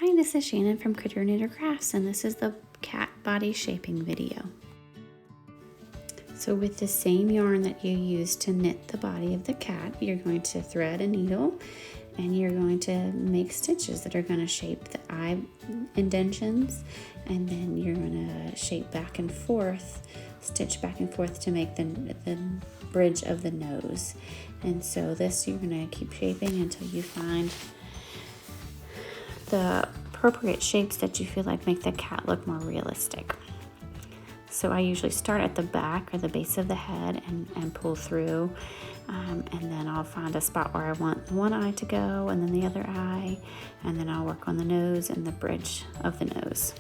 Hi, this is Shannon from CritterKnitterCrafts, and this is the cat body shaping video. So with the same yarn that you used to knit the body of the cat, you're going to thread a needle and you're going to make stitches that are going to shape the eye indentions, and then you're going to shape back and forth, stitch back and forth to make the bridge of the nose. And so this you're going to keep shaping until you find the appropriate shapes that you feel like make the cat look more realistic. So I usually start at the back or the base of the head and pull through, and then I'll find a spot where I want one eye to go and then the other eye, and then I'll work on the nose and the bridge of the nose.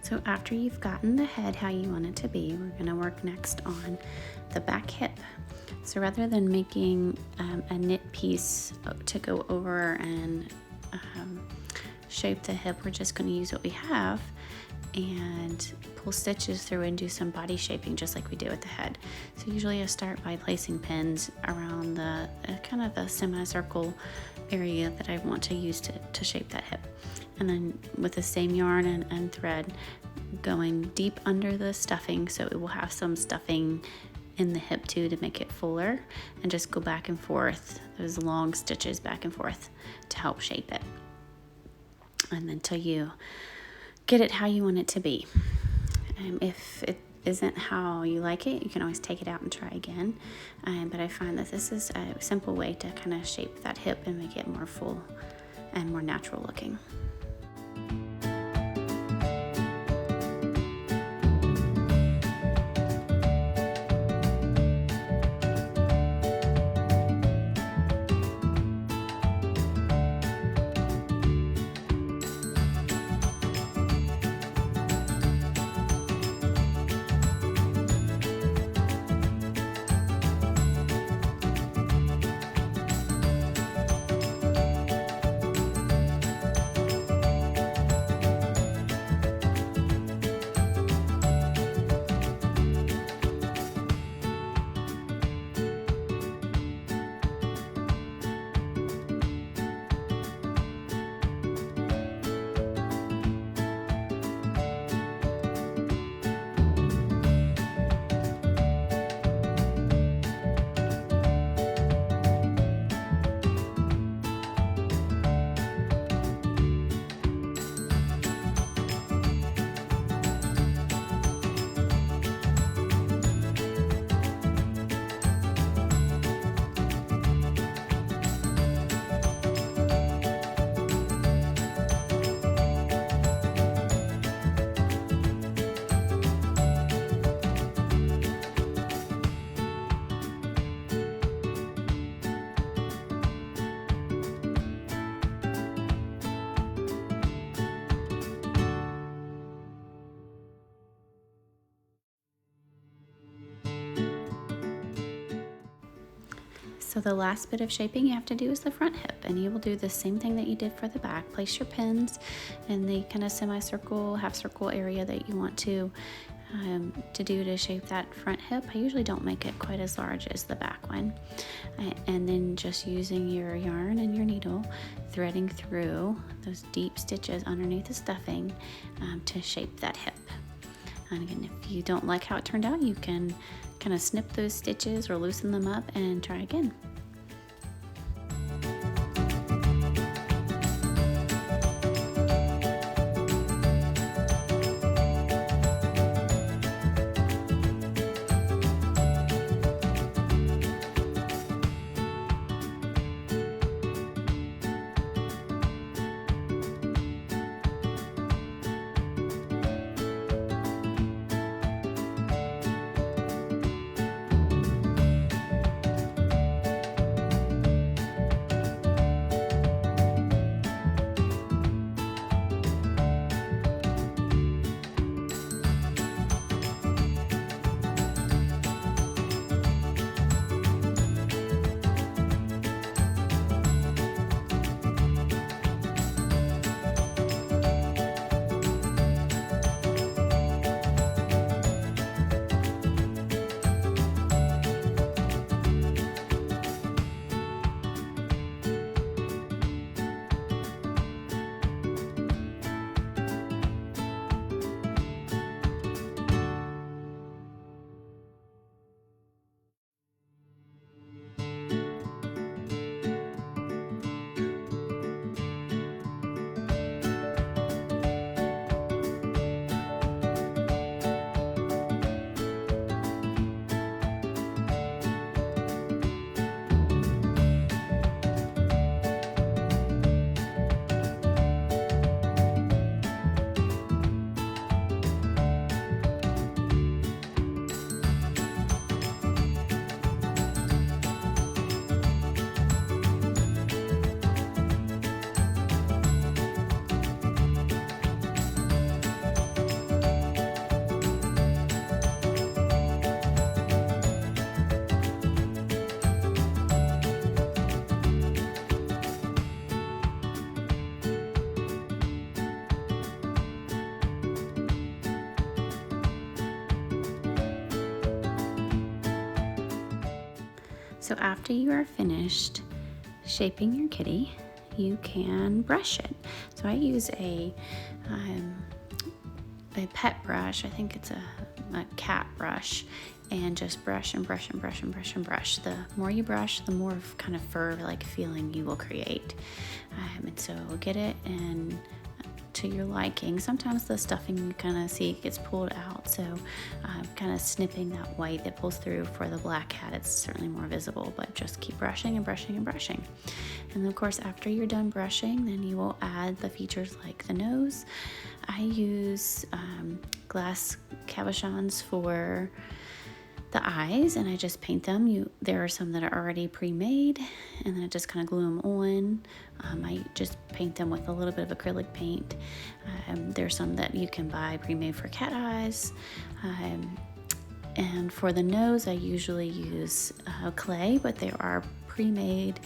So after you've gotten the head how you want it to be, we're going to work next on the back hip. So rather than making a knit piece to go over and shape the hip, we're just going to use what we have and pull stitches through and do some body shaping just like we do with the head. So usually I start by placing pins around the kind of a semicircle area that I want to use to shape that hip. And then with the same yarn and thread, going deep under the stuffing so it will have some stuffing in the hip too to make it fuller, and just go back and forth, those long stitches back and forth to help shape it. And then till you get it how you want it to be. If it isn't how you like it, you can always take it out and try again. But I find that this is a simple way to kind of shape that hip and make it more full and more natural looking. So the last bit of shaping you have to do is the front hip, and you will do the same thing that you did for the back. Place your pins in the kind of semicircle, half circle area that you want to do to shape that front hip. I usually don't make it quite as large as the back one. And then just using your yarn and your needle, threading through those deep stitches underneath the stuffing to shape that hip. And again, if you don't like how it turned out, you can kind of snip those stitches or loosen them up and try again. So after you are finished shaping your kitty, you can brush it. So I use a pet brush. I think it's a cat brush, and just brush and brush and brush and brush and brush. The more you brush, the more kind of fur-like feeling you will create. And so get it and to your liking. Sometimes the stuffing you kind of see gets pulled out, so kind of snipping that white that pulls through. For the black cat, it's certainly more visible, but just keep brushing and brushing and brushing. And of course, after you're done brushing, then you will add the features like the nose. I use glass cabochons for the eyes, and I just paint them. There are some that are already pre-made, and then I just kind of glue them on. I just paint them with a little bit of acrylic paint. There's some that you can buy pre-made for cat eyes. And for the nose, I usually use clay, but there are pre-made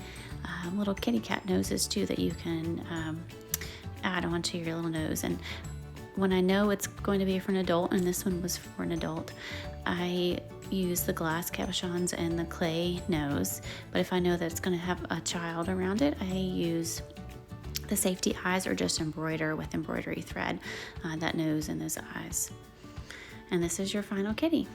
little kitty cat noses too that you can add onto your little nose. And when I know it's going to be for an adult, and this one was for an adult, I use the glass cabochons and the clay nose. But if I know that it's going to have a child around it, I use the safety eyes, or just embroider with embroidery thread that nose and those eyes. And this is your final kitty.